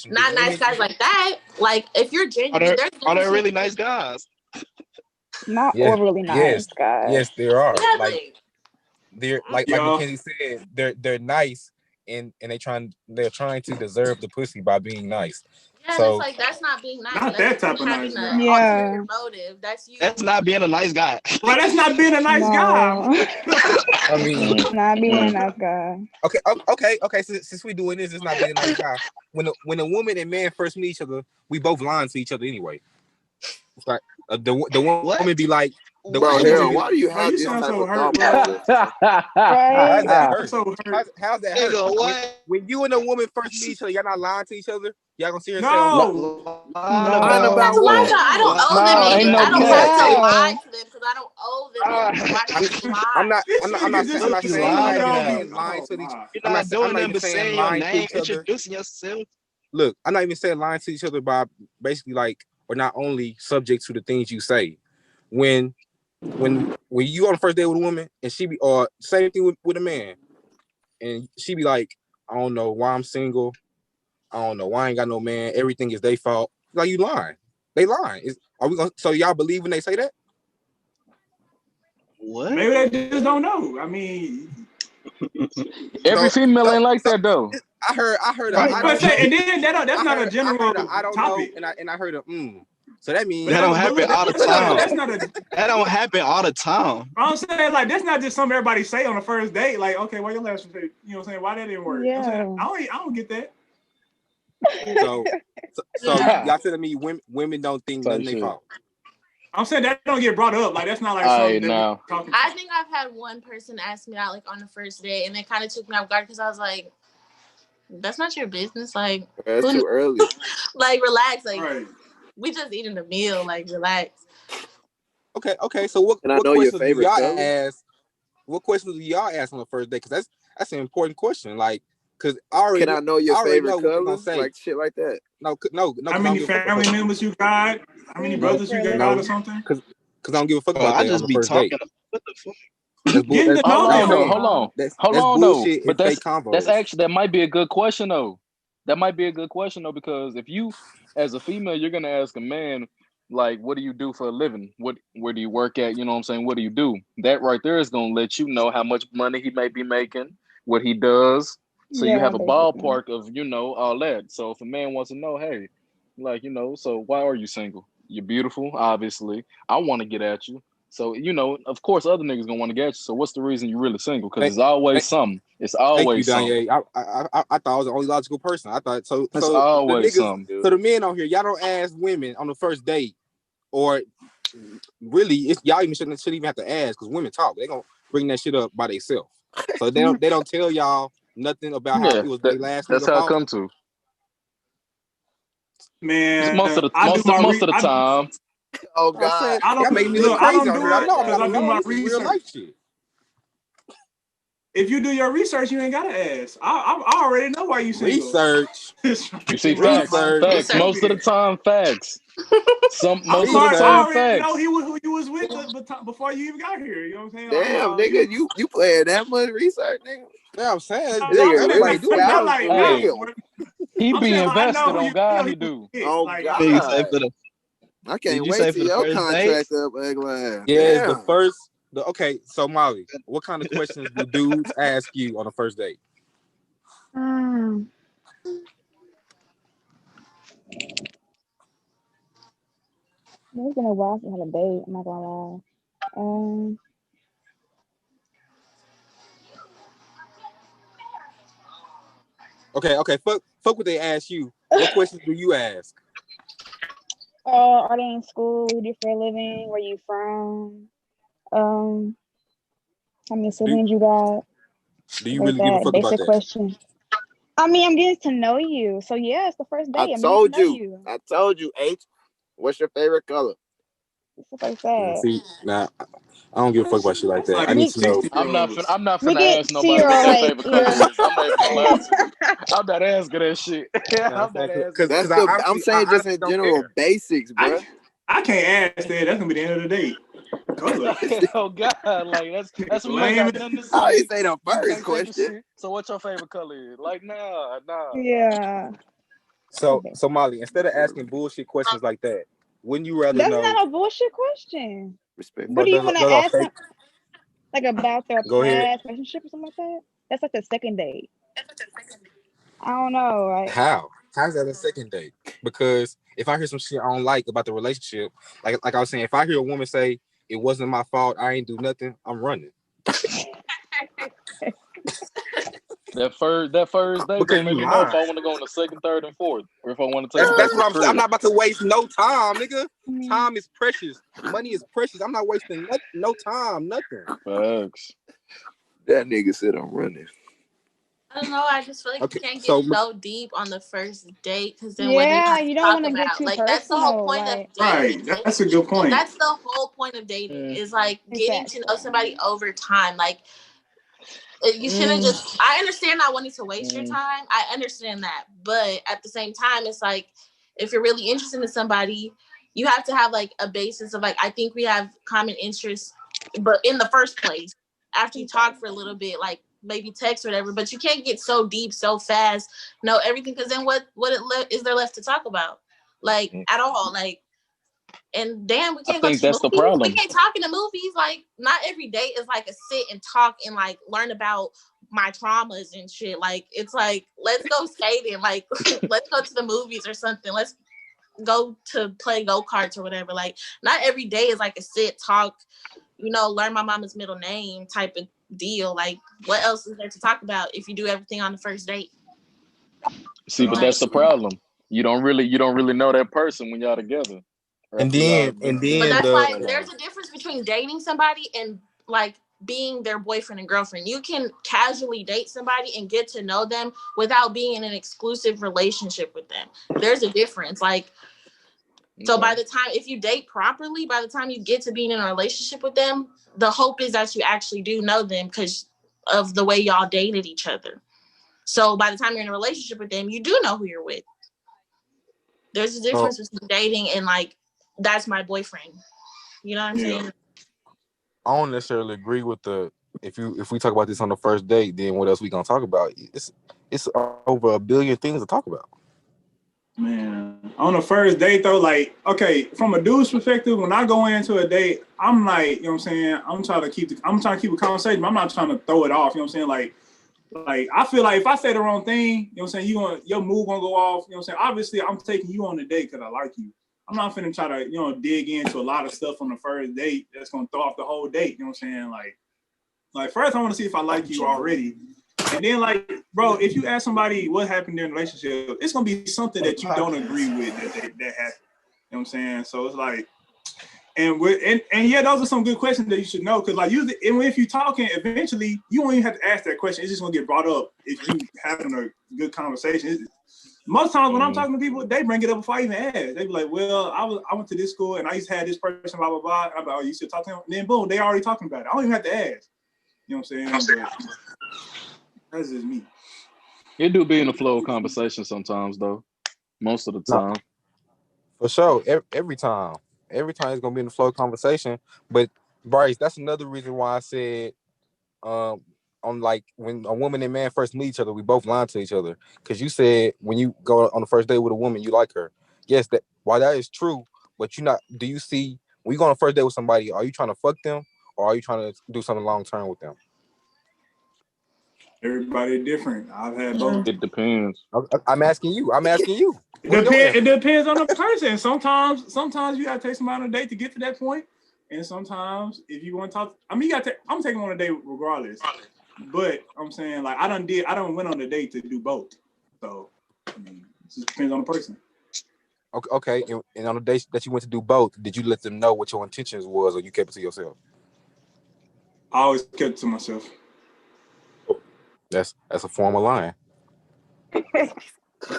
Not nice guys like that. Like if you're genuine, are there really nice guys? Not overly nice guys. Yes, there are. Yeah, like they're like Mackenzie said, they're nice and they're trying to deserve the pussy by being nice. Yeah, so, it's like that's not being nice. Not that's that type of nice guy. Ulterior motive. That's you. That's not being a nice guy. Well, that's not being a nice guy. I mean, not being a nice guy. Okay. Since we doing this, it's not being a nice guy. When a woman and man first meet each other, we both lying to each other anyway. It's like the woman be like, bro, Harold, why do you have this type of thought? How's that hurt? What? When you and a woman first meet each other, y'all not lying to each other? Y'all gonna see yourself? No. That's a lie. I don't owe them anything. I don't have to lie to them because I don't owe them anything. I'm not saying lying to each other. I'm not doing them to say your name, introducing yourself. Look, I'm not even saying lying to each other by basically like, or not only subject to the things you say. When you on the first date with a woman and she be, or same thing with a man, and she be like, I don't know why I'm single. I don't know why I ain't got no man. Everything is their fault. Like, you lying. They lying. Are we gonna? So y'all believe when they say that? What? Maybe they just don't know. I mean, every female ain't like that though. I heard. And then that's not a general I don't topic. know. And I heard a So that means that don't happen all the time. That don't happen all the time. I'm saying, like, that's not just something everybody say on the first date. Like, okay, why your last date? You know what I'm saying? Why that didn't work? Yeah. I don't get that. So y'all telling me women don't think nothing they fault? I'm saying that don't get brought up. Like, that's not like something that we're talking about. I think I've had one person ask me out like on the first date, and it kind of took me off guard because I was like, "That's not your business." Like, that's too early. Like, relax. Like, right. We just eating a meal. Like, relax. Okay. So what questions do y'all ask? What questions do y'all ask on the first date? Because that's an important question. Like, because can I know your favorite colors? Like shit like that. No. How many family members you got? How many brothers you got or something? Because I don't give a fuck about that. I just be talking. What the fuck? Hold on though. But that's actually, that might be a good question though. Because if you, as a female, you're gonna ask a man, like, what do you do for a living? Where do you work at? You know what I'm saying? What do you do? That right there is gonna let you know how much money he may be making, what he does. So you have a ballpark of, all that. So if a man wants to know, hey, like, so why are you single? You're beautiful, obviously. I want to get at you. So, of course, other niggas gonna want to get at you. So what's the reason you're really single? Because it's always something. It's always something. I thought I was the only logical person. I thought so. It's always something. So the men on here, y'all don't ask women on the first date, or really, y'all shouldn't even have to ask because women talk. They gonna bring that shit up by themselves. So they don't tell y'all nothing about how it was their last. That's how it come to. Man, most of the time. Oh God! I don't make me look crazy. I know I do my research. Real life shit. If you do your research, you ain't gotta ask. I already know why you single. Research. You see, facts. Most of the time, facts. Most of the time, I already facts. know who you was with before you even got here. You know what I'm saying? Damn, nigga, you playing that much research, nigga? Yeah, I'm saying. Everybody do it. He be invested on God. He do. Oh God. I can't wait till your contract up, ugly. Yeah, the first. Okay, so Molly, what kind of questions do dudes ask you on the first date? It's been a while since I had a date. I'm not gonna lie. Okay. Fuck what they ask you. What questions do you ask? Are they in school? What do you do for a living? Where you from? How many siblings you got? Do you really give a fuck about that? Question. I mean, I'm getting to know you. So yeah, it's the first day. I told you, H. What's your favorite color? It's the first day. See, now I don't give a fuck about shit like that. I need to know. I'm not finna ask nobody what their favorite color is. I'm not asking that shit. I'm saying just in general basics, bro. I can't ask that. That's gonna be the end of the date. Oh God, like that's what I got nothing to say. I didn't say the first question. So what's your favorite color? Like, nah. Yeah. So Molly, instead of asking bullshit questions like that, wouldn't you rather know? That's not a bullshit question. Respect. What do you want to ask them? Like about their Go ahead. past relationship or something like that? That's like the second date. I don't know. Like, how's that a second date? Because if I hear some shit I don't like about the relationship, like I was saying, if I hear a woman say it wasn't my fault, I ain't do nothing, I'm running. That first date gonna let me know if I want to go on the second, third, and fourth, or if I want to take. That's what I'm saying. I'm not about to waste no time, nigga. Time is precious. Money is precious. I'm not wasting no time, nothing. Facts. That nigga said I'm running. I don't know. I just feel like you can't get so deep on the first date because then what you don't want to get too like personal, that's the whole point of dating. Right, that's a good point. That's the whole point of dating is like getting to know somebody over time. Like you shouldn't just. I understand not wanting to waste your time. I understand that, but at the same time, it's like if you're really interested in somebody, you have to have like a basis of like I think we have common interests, but in the first place, after you talk for a little bit, like. Maybe text or whatever, but you can't get so deep so fast, know everything, because then what is there left to talk about, like at all, like, and damn, we can't go to that's movies. The problem. We can't talk in the movies. Like, not every day is like a sit and talk and like learn about my traumas and shit. Like, it's like let's go skating, like let's go to the movies or something. Let's go to play go-karts or whatever. Like, not every day is like a sit talk, learn my mama's middle name type of deal. Like, what else is there to talk about if you do everything on the first date? See, but that's the problem. You don't really know that person when y'all together. And then but that's like there's a difference between dating somebody and like being their boyfriend and girlfriend. You can casually date somebody and get to know them without being in an exclusive relationship with them. There's a difference. Like, so by the time, if you date properly, by the time you get to being in a relationship with them, the hope is that you actually do know them because of the way y'all dated each other. So by the time you're in a relationship with them, you do know who you're with. There's a difference between dating and like, that's my boyfriend. You know what I'm saying? I don't necessarily agree with if we talk about this on the first date, then what else we gonna talk about? It's over 1 billion things to talk about. Man, on the first date though, like, okay, from a dude's perspective, when I go into a date, I'm like, you know what I'm saying? I'm trying to keep a conversation, but I'm not trying to throw it off, you know what I'm saying? Like I feel like if I say the wrong thing, you know what I'm saying, your mood gonna go off, you know what I'm saying? Obviously, I'm taking you on the date because I like you. I'm not finna try to, dig into a lot of stuff on the first date that's gonna throw off the whole date, you know what I'm saying? Like first I want to see if I like you already. And then, like, bro, if you ask somebody what happened during the relationship, it's gonna be something that you don't agree with that happened. You know what I'm saying? So it's like, and yeah, those are some good questions that you should know, because like usually, and if you're talking, eventually you won't even have to ask that question. It's just gonna get brought up if you having a good conversation. Most times when I'm talking to people, they bring it up before I even ask. They be like, "Well, I went to this school and I used to have this person, blah blah blah." I'm like, "Oh, you still talk to him?" And then boom, they already talking about it. I don't even have to ask. You know what I'm saying? That's just me. It do be in the flow of conversation sometimes, though. Most of the time. For sure. Every time it's gonna be in the flow of conversation. But Bryce, that's another reason why I said, on like when a woman and man first meet each other, we both lie to each other. Because you said when you go on the first date with a woman, you like her. Yes, while that is true, but do you see when you go on a first date with somebody, are you trying to fuck them or are you trying to do something long term with them? Everybody different. I've had both. It depends. I'm asking you. It depends on the person. Sometimes you gotta take somebody on a date to get to that point, and sometimes if you want to talk, I mean, I'm taking on a date regardless. But I'm saying, like, I don't went on a date to do both. So I mean, it just depends on the person. Okay. And on the date that you went to do both, did you let them know what your intentions was, or you kept it to yourself? I always kept it to myself. That's a form of lying. Wait.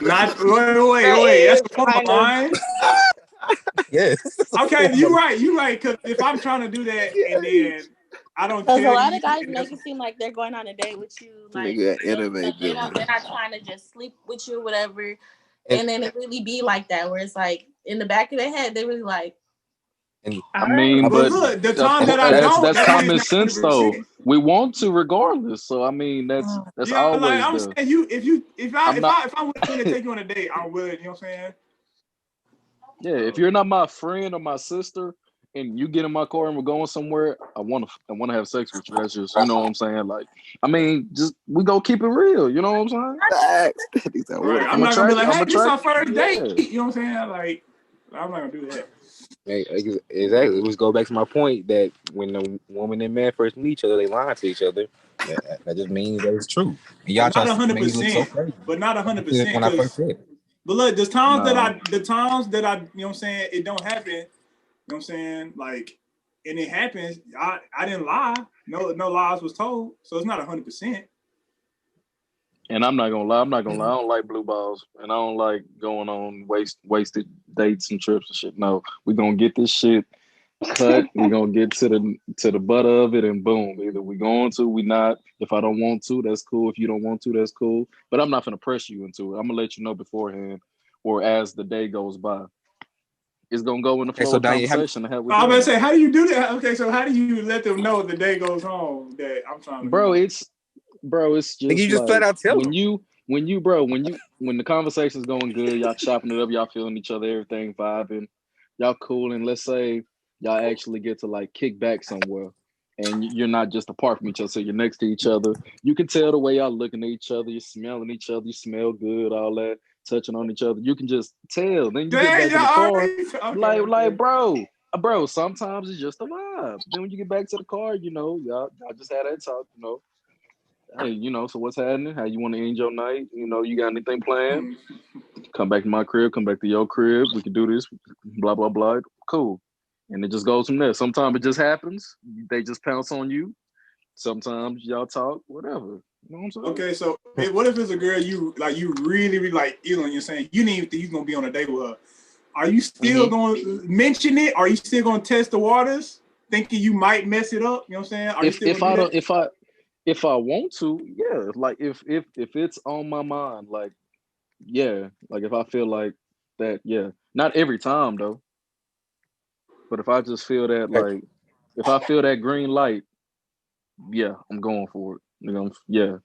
That's a form of lying. Yes. Okay, you're right. Because if I'm trying to do that and then I don't tell you. Because a lot of guys make it seem like they're going on a date with you, like they're not trying to just sleep with you, whatever. And then it really be like that, where it's like in the back of their head, they really like, And I mean, but look, the time that I don't, that's common sense though. 100%. We want to regardless. So I mean, that's yeah, always like I'm the. saying, if I'm willing to take you on a date, I'm willing. You know what I'm saying? Yeah, if you're not my friend or my sister, and you get in my car and we're going somewhere, I want to have sex with you. That's just, you know what I'm saying. Like, I mean, just we go keep it real. You know what I'm saying? Right. I'm not gonna be like, hey, this is our first date. You know what I'm saying? Like, I'm not gonna do that. Exactly. It was go back to my point that when the woman and man first meet each other, they lie to each other. That just means that it's true. And y'all not try to make it look so crazy. But not 100%. When I first said it. But look, the times that I, you know what I'm saying, it don't happen. You know what I'm saying? Like, and it happens. I didn't lie. No lies was told. So it's not 100%. And I'm not gonna lie. I don't like blue balls, and I don't like going on wasted dates and trips and shit. No, we're gonna get this shit cut. We're gonna get to the butt of it, and boom. Either we going to, we not. If I don't want to, that's cool. If you don't want to, that's cool. But I'm not gonna press you into it. I'm gonna let you know beforehand, or as the day goes by. It's gonna go in the flow of conversation. I'm gonna say, how do you do that? Okay, so how do you let them know the day goes home that I'm trying to? Bro, it's just you just flat out tell when the conversation's going good, y'all chopping it up, y'all feeling each other, everything vibing, y'all cool, and let's say y'all actually get to like kick back somewhere, and you're not just apart from each other, so you're next to each other. You can tell the way y'all looking at each other, you're smelling each other, you smell good, all that, touching on each other. You can just tell. Then you get back to the car, like bro. Sometimes it's just a vibe. Then when you get back to the car, you know, y'all just had that talk, you know. Hey, you know, so what's happening? How you want to end your night? You know, you got anything planned? Come back to my crib, come back to your crib. We can do this, blah, blah, blah. Cool. And it just goes from there. Sometimes it just happens. They just pounce on you. Sometimes y'all talk, whatever. You know what I'm saying? Okay, so what if it's a girl you really, really like, you know, you're saying you didn't even think you're going to be on a date with her. Are you still going to mention it? Are you still going to test the waters, thinking you might mess it up? You know what I'm saying? Are you still if I want to, yeah. Like if it's on my mind, like yeah. Like if I feel like that, yeah. Not every time though. But if I just feel that, like if I feel that green light, yeah, I'm going for it. You know, yeah.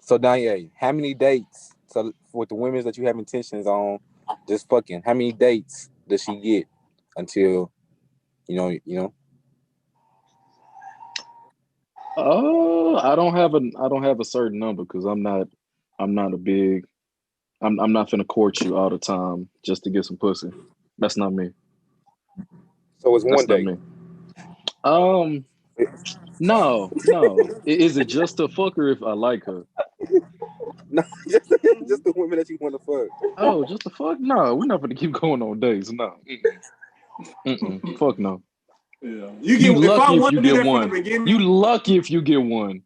So Danye, how many dates? So with the women that you have intentions on, just fucking, how many dates does she get until you know? I don't have a certain number because I'm not finna court you all the time just to get some pussy. That's not me. So it's one day. No. Is it just a fucker if I like her? No, just the women that you want to fuck. Oh, just the fuck? No, we're not gonna keep going on dates. No. Fuck no. Yeah. You lucky if you get one. You lucky if you get one.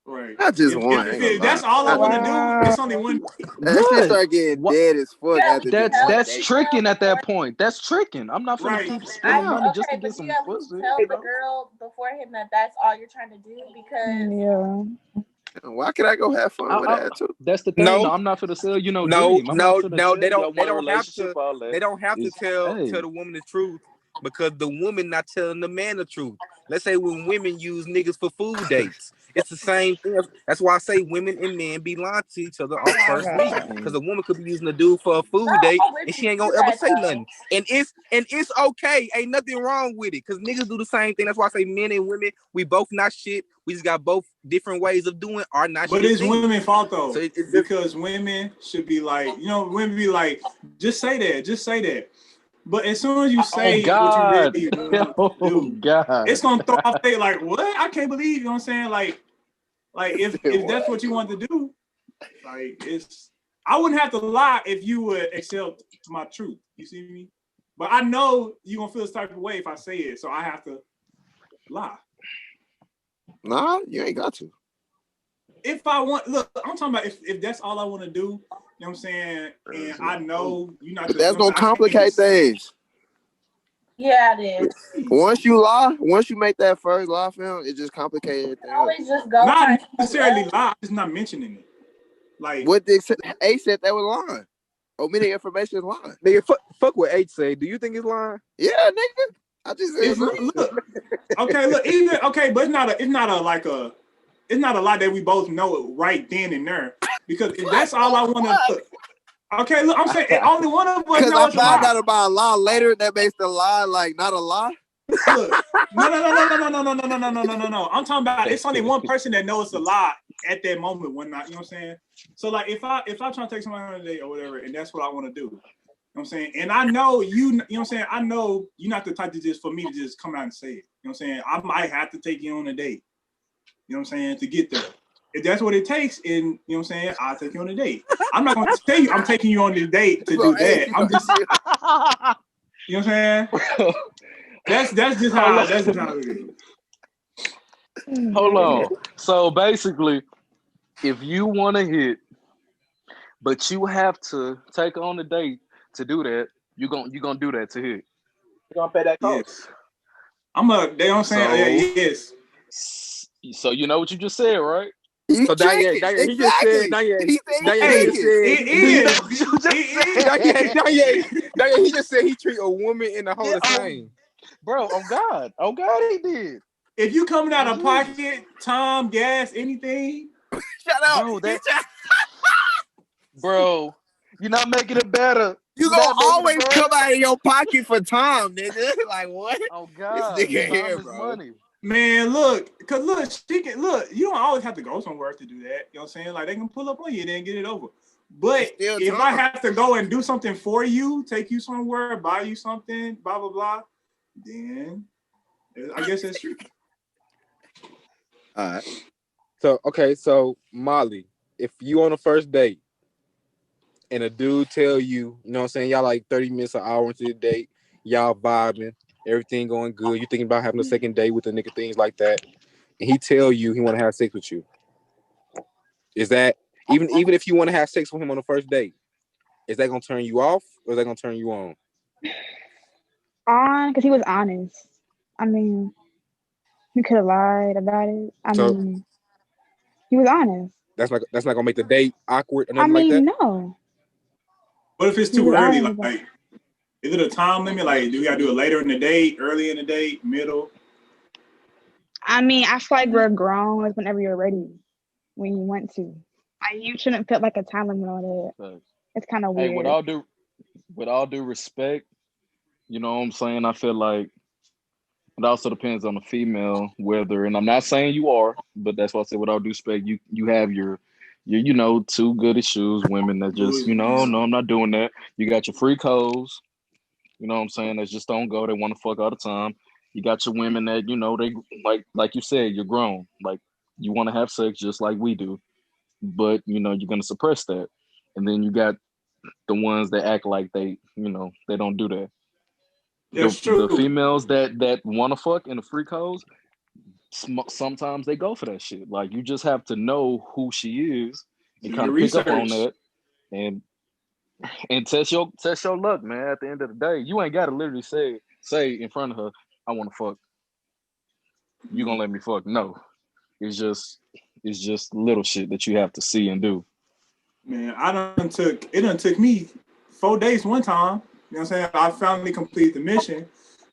Right. Not just one. If that's all I want to do, it's only one. That shit start getting dead as fuck after that's tricking at that point. That's tricking. I'm not gonna keep spending money just to get some pussy. Tell the girl beforehand that that's all you're trying to do because why can I go have fun with that too? That's the thing. No, I'm not gonna sell you dream. No. They don't have to. They don't have to tell the woman the truth because the woman not telling the man the truth. Let's say when women use niggas for food dates, it's the same thing. That's why I say women and men be lying to each other on first meet because a woman could be using a dude for a food date and she ain't gonna ever say nothing. And it's okay. Ain't nothing wrong with it because niggas do the same thing. That's why I say men and women, we both not shit. We just got both different ways of doing our not shit. But it's women's fault though. So it's because women should be like, women be like, just say that. But as soon as you say what you really want to do, it's gonna throw off. Like, what? I can't believe, you know what I'm saying? Like if that's what you want to do, like I wouldn't have to lie if you would accept my truth. You see me? But I know you're gonna feel this type of way if I say it, so I have to lie. Nah, you ain't got to. If I want, look, I'm talking about if that's all I want to do, you know what I'm saying? And I know you're not. That's gonna complicate things. Yeah, it is. Once you make that first lie film, it just complicated things. Always just go. Not necessarily lie, just not mentioning it. Like what they said, A said they were lying. Omitting information is lying. Nigga, fuck what H say. Do you think it's lying? Yeah, nigga. I just said look. Okay, look, even okay, but it's not a lot that we both know right then and there. Because if that's all I want to look. Okay, look, I'm saying only one of us knows. Because I found out about a lie later that makes the lie like not a lie. Look, no. I'm talking about it's only one person that knows a lie at that moment when not, you know what I'm saying? So like if I try to take somebody on a date or whatever, and that's what I want to do. You know what I'm saying? And I know you know what I'm saying? I know you're not the type to just for me to just come out and say it. You know what I'm saying? I might have to take you on a date. You know what I'm saying? To get there. If that's what it takes, and you know what I'm saying, I'll take you on a date. I'm not gonna tell you I'm taking you on the date to do that. I'm just you know what I'm saying? That's just how it is. Hold on. So basically, if you want to hit, but you have to take on a date to do that, you're gonna do that to hit. You're gonna pay that cost. Yes. They don't say yes. So you know what you just said, right? So Daniel, he just said, Daniel, he just said he treat a woman in the whole the same. Bro, oh God, he did. If you coming out of pocket, time, gas, anything, shut up, bro, you're not making it better. You gonna always come out of your pocket for time, nigga. Like what? Oh God, this nigga time here, is bro. money. Man, look, you don't always have to go somewhere to do that. You know what I'm saying? Like they can pull up on you and then get it over. But if I have to go and do something for you, take you somewhere, buy you something, blah blah blah, then I guess that's true. All right. So Molly, if you on a first date and a dude tell you, you know what I'm saying, y'all like 30 minutes, an hour into the date, y'all vibing, everything going good, you thinking about having a second date with a nigga, things like that, and he tell you he want to have sex with you. Is that even if you want to have sex with him on the first date, is that gonna turn you off or is that gonna turn you on? On, because he was honest. I mean, he could have lied about it. I mean, he was honest. That's not gonna make the date awkward or nothing like that? No. What if it's too early? Like, is it a time limit? Like, do we gotta do it later in the date, early in the date, middle? I mean, I feel like we're grown like whenever you're ready, when you want to. You shouldn't feel like a time limit on it. It's kind of weird. Hey, with all due respect, you know what I'm saying? I feel like it also depends on the female, whether, and I'm not saying you are, but that's why I said with all due respect, you have your you know, too good at shoes women that just, you know, no, I'm not doing that. You got your freak hoes, you know what I'm saying, that just don't go, they want to fuck all the time. You got your women that, you know, they like you said, you're grown. Like you want to have sex just like we do. But, you know, you're going to suppress that. And then you got the ones that act like they, you know, they don't do that. That's true. The females that want to fuck in the freak hoes, sometimes they go for that shit. Like, you just have to know who she is and kind of pick up on that and test your luck, man. At the end of the day, you ain't got to literally say in front of her, I want to fuck. You gonna let me fuck? No. It's just little shit that you have to see and do. Man, it done took me 4 days one time. You know what I'm saying? I finally completed the mission.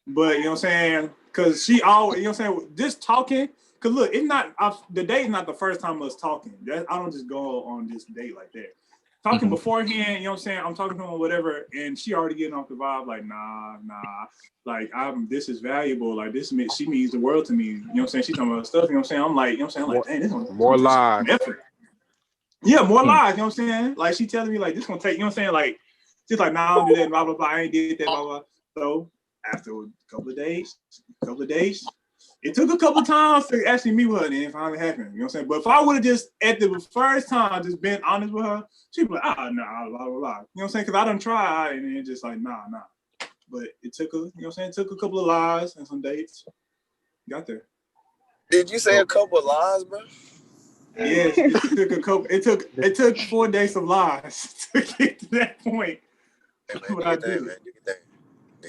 But you know what I'm saying? Cause she always, you know what I'm saying, just talking. Cause look, the date's not the first time us talking. I don't just go on this date like that. Talking beforehand, you know what I'm saying? I'm talking to her or whatever, and she already getting off the vibe, like, nah. Like, this is valuable. Like, she means the world to me. You know what I'm saying? She talking about stuff, you know what I'm saying? I'm like, you know what I'm saying? Like, dang, this one. More lies. Yeah, more lies, you know what I'm saying? Like, she telling me, like, this gonna take, you know what I'm saying? Like, she's like, nah, I don't do that, blah, blah, blah. I ain't did that, blah, blah. So, after a couple of days, it took a couple of times to actually meet with her, and it finally happened. You know what I'm saying? But if I would have just, at the first time, just been honest with her, she'd be like, nah, blah, blah, blah. You know what I'm saying? Because I done tried, and then just like, nah. But it took you know what I'm saying? It took a couple of lies and some dates. Got there. Did you say a couple of lies, bro? Yes, it took a couple. It took 4 days of lies to get to that point. What I did.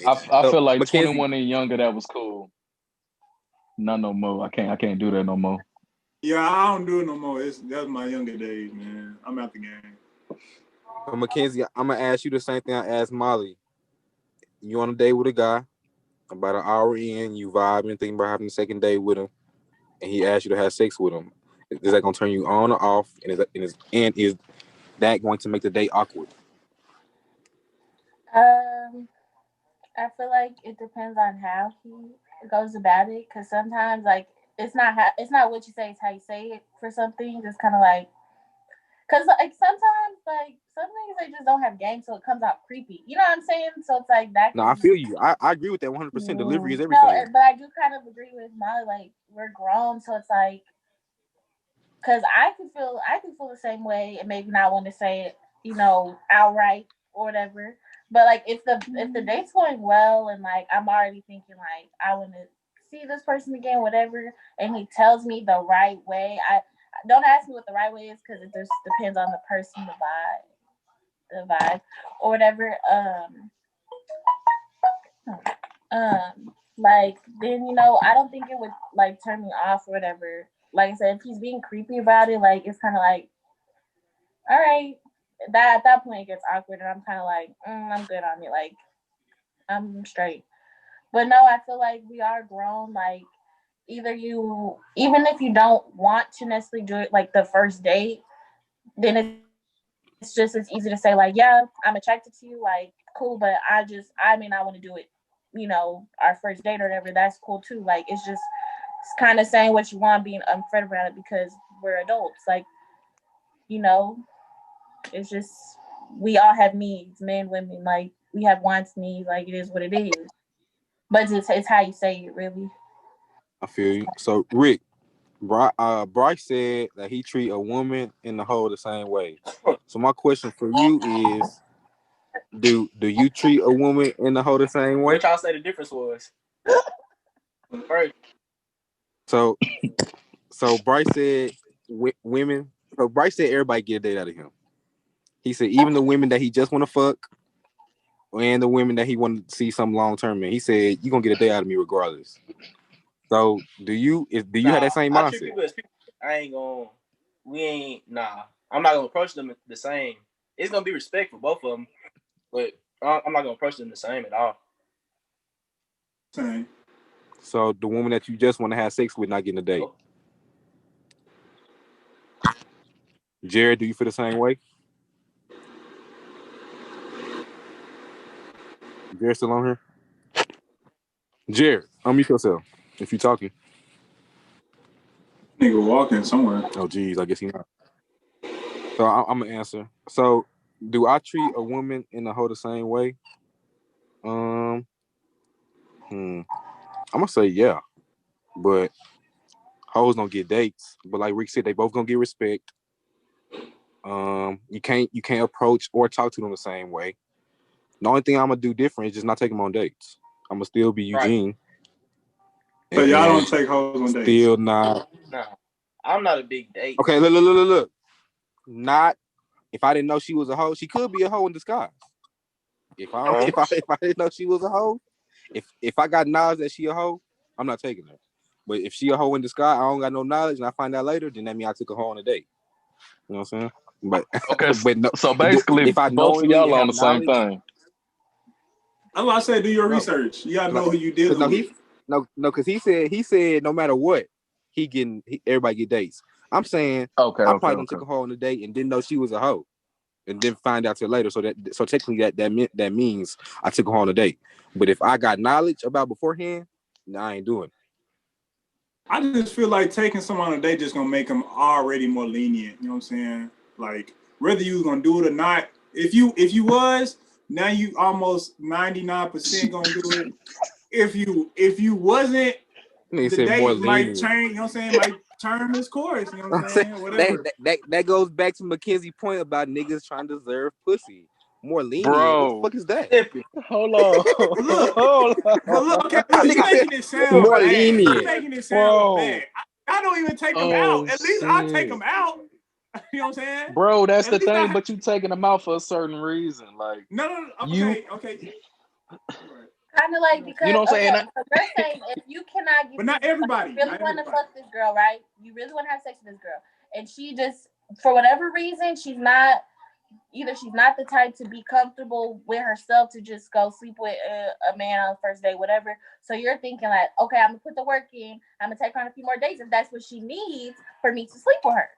I feel like 21 and younger, that was cool. Not no more. I can't do that no more. Yeah, I don't do it no more. That's my younger days, man. I'm out the game. Mackenzie, I'm gonna ask you the same thing I asked Molly. You on a date with a guy, about an hour in, you vibing, thinking about having a second date with him, and he asks you to have sex with him. Is that gonna turn you on or off? And is that going to make the date awkward? I feel like it depends on how he goes about it, because sometimes like it's not what you say, it's how you say it. For some things, it's kind of like, because like sometimes like some things they just don't have game, so it comes out creepy. You know what I'm saying? So it's like that. No, I feel you. I agree with that 100%. Delivery is everything. No, but I do kind of agree with Molly. Like we're grown, so it's like, because I can feel the same way and maybe not want to say it, outright or whatever. But like if the date's going well and like I'm already thinking like I want to see this person again, whatever, and he tells me the right way, I don't ask me what the right way is, because it just depends on the person, the vibe or whatever. Like then I don't think it would like turn me off or whatever. Like I said, if he's being creepy about it, like it's kind of like, all right. That at that point it gets awkward, and I'm kind of like, I'm good on it. Like, I'm straight. But no, I feel like we are grown. Like, even if you don't want to necessarily do it like the first date, then it's just as easy to say like, yeah, I'm attracted to you. Like, cool, but I may not want to do it. Our first date or whatever. That's cool too. Like, it's kind of saying what you want, being upfront about it, because we're adults. Like, it's just, we all have needs, men, women, like we have wants, needs, like it is what it is. But it's how you say it, really. I feel you. So Rick, Bryce said that he treat a woman and the hoe the same way. So my question for you is, do you treat a woman and the hoe the same way? What y'all say the difference was? Right. So Bryce said women. So Bryce said everybody get a date out of him. He said even the women that he just want to fuck, and the women that he want to see some long term in. He said you gonna get a date out of me regardless. So do you have that same mindset? I treat people as people. I'm not gonna approach them the same. It's gonna be respect for both of them, but I'm not gonna approach them the same at all. Same. So the woman that you just want to have sex with not getting a date. Oh. Jared, do you feel the same way? Jared still on here? Jared, unmute yourself if you're talking. Nigga walking somewhere. Oh, geez, I guess he not. So I'm gonna answer. So, do I treat a woman and a hoe the same way? I'm gonna say yeah, but hoes don't get dates. But like Rick said, they both gonna get respect. You can't approach or talk to them the same way. The only thing I'm gonna do different is just not take them on dates. I'm gonna still be Eugene. Right. So y'all don't take hoes on dates? Still not. No, I'm not a big date. Okay, look. Not if I didn't know she was a hoe. She could be a hoe in disguise. If I didn't know she was a hoe, if I got knowledge that she a hoe, I'm not taking her. But if she a hoe in disguise, I don't got no knowledge, and I find out later, then that means I took a hoe on a date. You know what I'm saying? But okay, but no, so basically, if I both of y'all on the same thing. I'm about to say, do your research. You gotta know who you dealing with. Because he said no matter what, everybody get dates. I'm saying I probably took a hoe on a date and didn't know she was a hoe, and then find out till later. So technically that means I took a hoe on a date. But if I got knowledge about beforehand, I ain't doing it. I just feel like taking someone on a date just gonna make them already more lenient. You know what I'm saying? Like whether you was gonna do it or not. If you was, now you almost 99% gonna do it. If you wasn't, the date might change. You know what I'm saying? Might turn his course. You know what I'm saying? Whatever. That goes back to Mackenzie's point about niggas trying to deserve pussy. More lenient. Bro. What the fuck is that? Hold on. Look, okay, you making it sound more bad. lenient. You making it sound bad. I don't even take them out. At least I take them out. You know what I'm saying? Bro, that's the thing, but you taking them out for a certain reason. Like no. Okay. Kind of like, because you know what I'm saying? So they're saying if you cannot get, but not everybody. You really want to fuck this girl, right? You really want to have sex with this girl, and she just, for whatever reason, she's not either she's not the type to be comfortable with herself to just go sleep with a man on the first day, whatever. So you're thinking like, okay, I'm gonna put the work in. I'm gonna take her on a few more dates if that's what she needs for me to sleep with her,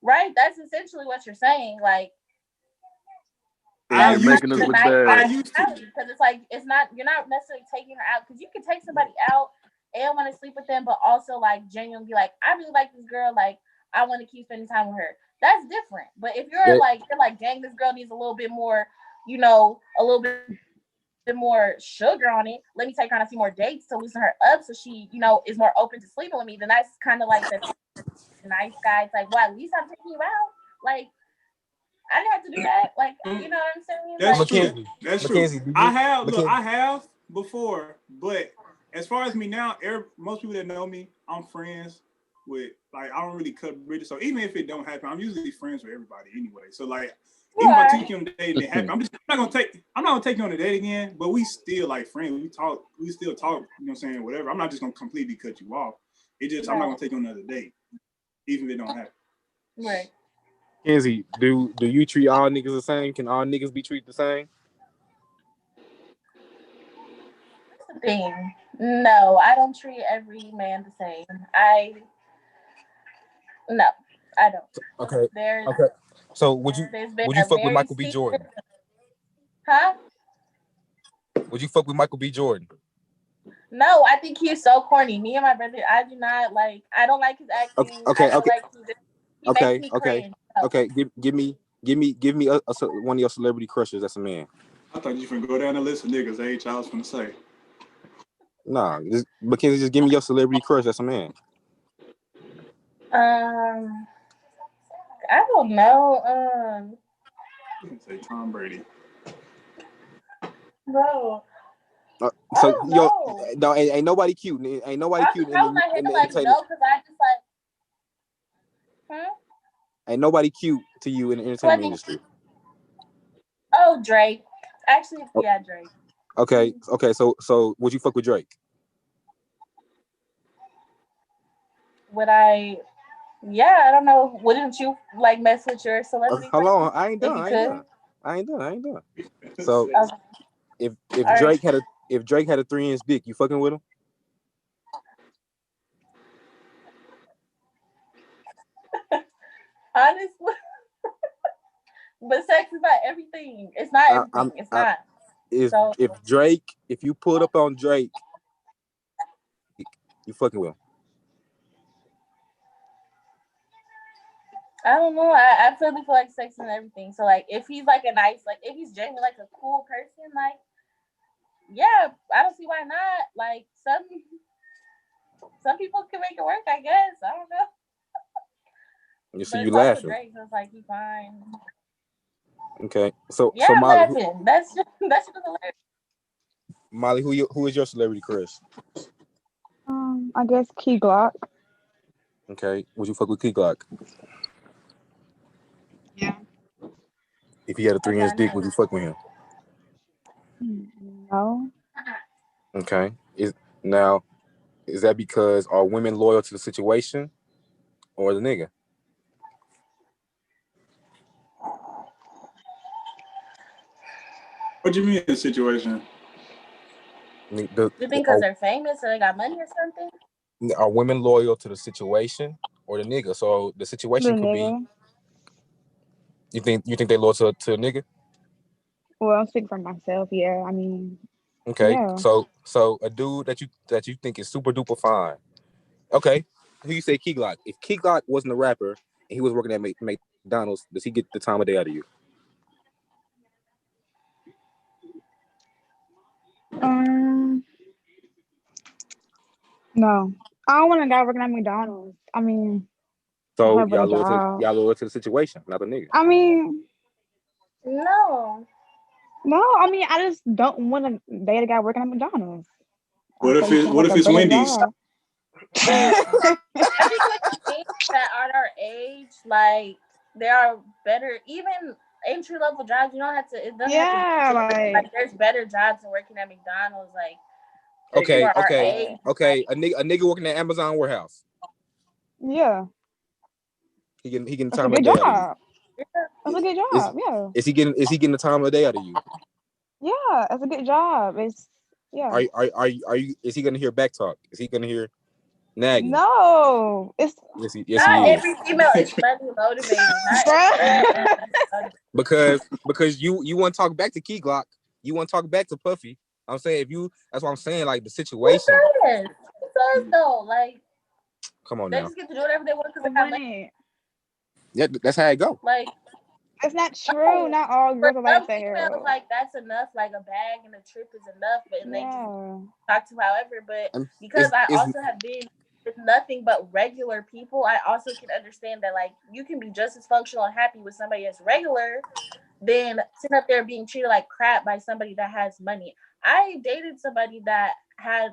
right? That's essentially what you're saying. Like, you're making us look bad. Because it's like you're not necessarily taking her out because you can take somebody out and want to sleep with them, but also like genuinely be like, I really like this girl, like I want to keep spending time with her. That's different. But if you're like, dang, this girl needs a little bit more, a little bit more sugar on it. Let me take her on a few more dates to loosen her up so she, is more open to sleeping with me. Then that's kind of like the nice guy. It's like, well, at least I'm taking you out. Like, I didn't have to do that. Like, you know what I'm saying? That's like, true. That's true. I have before, but as far as me now, most people that know me, I'm friends with, like, I don't really cut bridges. So even if it don't happen, I'm usually friends with everybody anyway. So like, even if I take you on a date and it happen, I'm not gonna take you on a date again, but we still like friends. We still talk, you know what I'm saying, whatever. I'm not just gonna completely cut you off. I'm not gonna take you on another date, even if it don't happen. Right. Kenzie, do you treat all niggas the same? Can all niggas be treated the same? That's the thing. No, I don't treat every man the same. I don't. Okay. Okay. So would you fuck with Michael B. Jordan? Huh? Would you fuck with Michael B. Jordan? No, I think he's so corny. Me and my brother, I do not like. I don't like his acting. Okay. Give me one of your celebrity crushes. That's a man. I thought you were gonna go down the list of niggas. Ain't y'all was gonna say? Nah, Mackenzie, just give me your celebrity crush. That's a man. I don't know. You can say Tom Brady. No. No, ain't nobody cute. Ain't nobody cute in the entertainment. No, because I just like. Ain't nobody cute to you in the entertainment industry. Oh, Drake. Actually, yeah, Drake. Okay. So would you fuck with Drake? Would I? Yeah, I don't know. Wouldn't you like mess with your celebrity? Hold on, I ain't done. So if Drake had a 3-inch dick, you fucking with him? Honestly, but sex is not everything. It's not everything. It's not. If you pulled up on Drake, you fucking with him? I don't know. I feel like sex and everything. So like, if he's like if he's genuinely like a cool person, like, yeah, I don't see why not. Like some people can make it work, I guess. I don't know. You see, you laughing. Drake, so it's like he's fine. Okay, so I'm Molly, laughing. That's just hilarious. Molly, who is your celebrity crush? I guess Key Glock. Okay, would you fuck with Key Glock? Yeah. If he had a 3-inch dick, would you fuck with him? No. Okay. Is that because are women loyal to the situation or the nigga? What do you mean the situation? You think because they're famous or they got money or something? Are women loyal to the situation or the nigga? So the situation could be. You think they loyal to a nigga? Well, I'm speaking for myself. Yeah, I mean. Okay, yeah. So a dude that you think is super duper fine. Okay, who you say Key Glock? If Key Glock wasn't a rapper and he was working at McDonald's, does he get the time of day out of you? No, I don't want a guy working at McDonald's. I mean, so y'all loyal to the situation, not the nigga. I mean, no. I mean, I just don't want to date a guy working at McDonald's. What if it's Wendy's? I think that at our age, like there are better, even entry level jobs. You don't have to. It doesn't have to be like there's better jobs than working at McDonald's. Like. Okay. A nigga working at Amazon warehouse. Yeah. He can time of day out of you. That's a good job. Yeah. Is he getting the time of day out of you? Yeah, that's a good job. It's yeah. Are you? Is he gonna hear back talk? Is he gonna hear nagging? No, it's yes, not he is. every female is money motivated. Not because you want to talk back to Key Glock. You want to talk back to Puffy. I'm saying that's what I'm saying. Like the situation. Who says though? Like, come on they now. just get to do whatever they want because they got money. Yeah, that's how it go. Like, that's not true. Not all girls are like that. Females, like that's enough. Like a bag and a trip is enough, but they just talk to however. But because I also have been with nothing but regular people, I also can understand that like you can be just as functional and happy with somebody that's regular than sitting up there being treated like crap by somebody that has money. I dated somebody that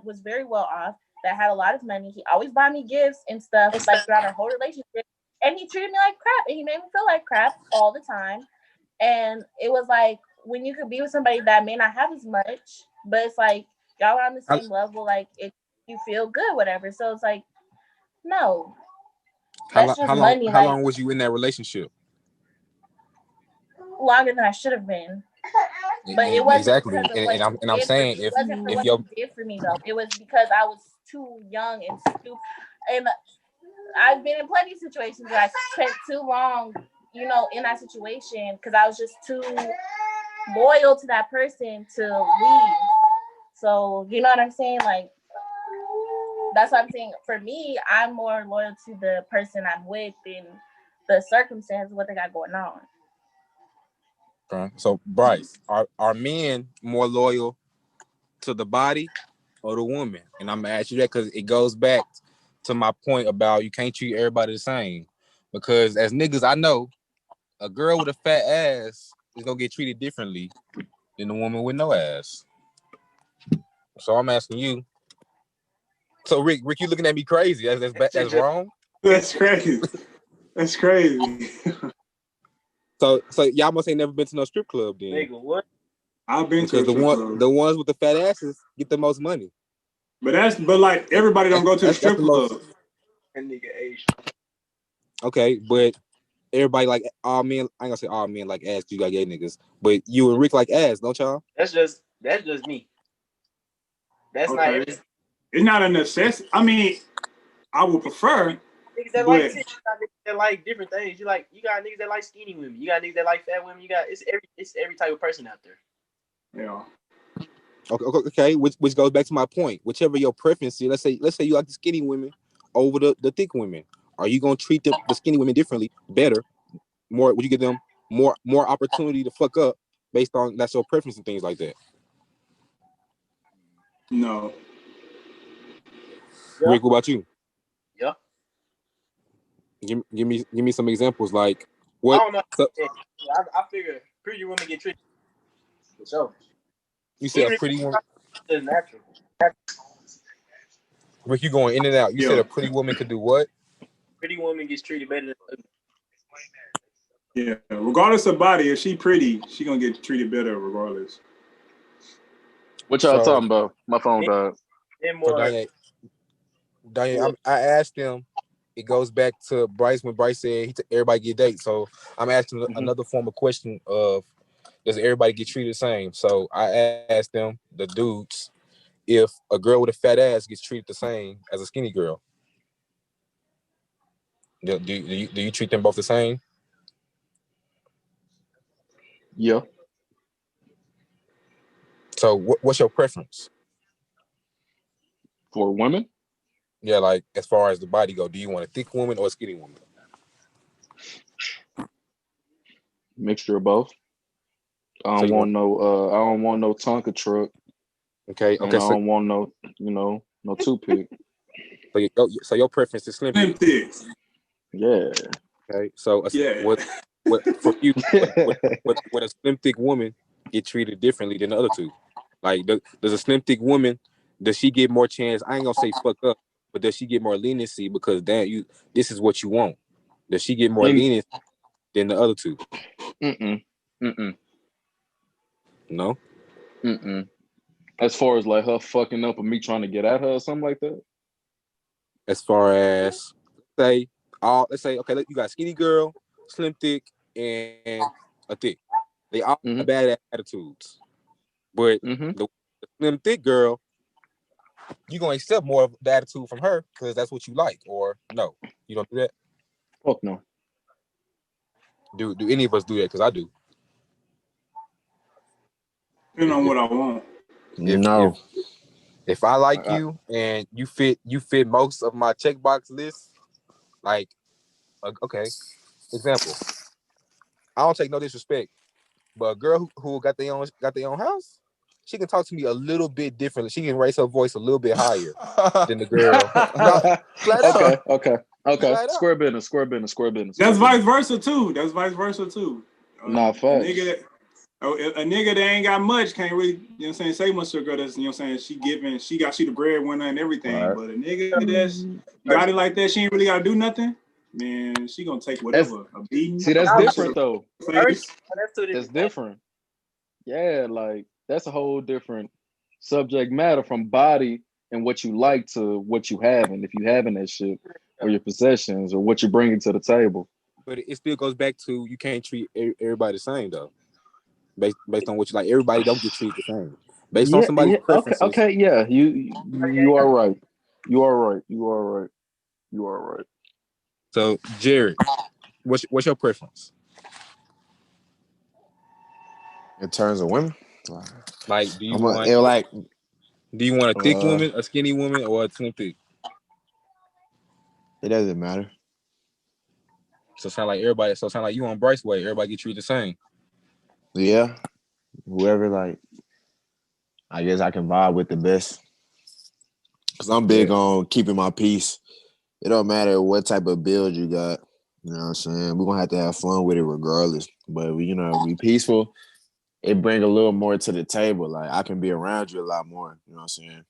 was very well off, that had a lot of money. He always bought me gifts and stuff like throughout our whole relationship. And he treated me like crap, and he made me feel like crap all the time. And it was like when you could be with somebody that may not have as much, but it's like y'all are on the same level, like you feel good, whatever. So it's like, no, that's just money. How long was you in that relationship? Longer than I should have been. But it wasn't exactly, and I'm saying it wasn't for what he did for me though. It was because I was too young and stupid, and I've been in plenty of situations where I spent too long, in that situation because I was just too loyal to that person to leave. So you know what I'm saying? Like that's what I'm saying. For me, I'm more loyal to the person I'm with than the circumstance of what they got going on. Okay. So Bryce, are men more loyal to the body or the woman? And I'm gonna ask you that because it goes back to my point about you can't treat everybody the same. Because as niggas, I know a girl with a fat ass is gonna get treated differently than a woman with no ass. So I'm asking you. So Rick, you looking at me crazy? That's wrong. That's crazy. That's crazy. So y'all must ain't never been to no strip club then. Nigga, what? I've been to the ones with the fat asses get the most money. But like everybody don't go to the strip club. And nigga Asian. Okay, but everybody like all men. I ain't gonna say all men like ass. You got gay niggas, but you and Rick like ass, don't y'all? That's just me. That's okay. It's not a necessity. I mean, I would prefer. Niggas that like tits, you got niggas that like different things. You got niggas that like skinny women. You got niggas that like fat women. It's every type of person out there. Yeah. Okay. Which goes back to my point. Whichever your preference is, let's say you like the skinny women over the thick women. Are you gonna treat the skinny women differently, better, more? Would you give them more opportunity to fuck up based on that's your preference and things like that? No. Yeah. Rick, what about you? Yeah. Give me some examples. Like what? I don't know. I figure pretty women get treated. So you said a pretty woman. It's natural. Rick, you going in and out. You said a pretty woman could do what? Pretty woman gets treated better than ugly. Yeah, regardless of body, if she pretty, she gonna get treated better regardless. What y'all talking about? My phone died. Diane, I asked them. It goes back to Bryce when Bryce said everybody get dates. So I'm asking another form of question of does everybody get treated the same? So I asked them, the dudes, if a girl with a fat ass gets treated the same as a skinny girl. Do you treat them both the same? Yeah. So what's your preference? For women? Yeah, like as far as the body go, do you want a thick woman or a skinny woman? Mixture of both. I don't want no Tonka truck. Okay. I don't want no toothpick. So your preference is slim thick. Yeah. Okay. So what for you? What a slim thick woman get treated differently than the other two? Like does a slim thick woman, does she get more chance? I ain't gonna say fuck up, but does she get more leniency because this is what you want? Does she get more leniency than the other two? No. As far as like her fucking up and me trying to get at her or something like that. As far as let's say okay, you got skinny girl, slim thick, and a thick. They all have bad attitudes. But the slim thick girl, you're gonna accept more of the attitude from her because that's what you like, or no, you don't do that. Fuck no. Do any of us do that? Because I do. Depending on what I want. No. If I like you and you fit most of my checkbox list, like, okay, example. I don't take no disrespect, but a girl who got their own house, she can talk to me a little bit differently. She can raise her voice a little bit higher than the girl. Okay. Square business. That's vice versa too. Nah, facts. A nigga that ain't got much can't really, you know what I'm saying, say much to a girl that's, you know what I'm saying, she the breadwinner and everything. Right. But a nigga that's got it like that, she ain't really gotta do nothing, man, she gonna take whatever. A beating. See, that's different though. That's different. Yeah, like that's a whole different subject matter from body and what you like to what you have, and if you having that shit or your possessions or what you're bringing to the table. But it still goes back to you can't treat everybody the same though. Based on what you like, everybody don't get treated the same. Based on somebody's preferences. Okay, yeah, you are right. You are right. So, Jared, what's your preference? In terms of women? Like, do you want a thick woman, a skinny woman, or a slim thick? It doesn't matter. So sound like you on Bryce way, everybody get treated the same. Yeah. Whoever, like, I guess I can vibe with the best. Because I'm big on keeping my peace. It don't matter what type of build you got. You know what I'm saying? We're going to have to have fun with it regardless. But, we peaceful. It bring a little more to the table. Like, I can be around you a lot more. You know what I'm saying?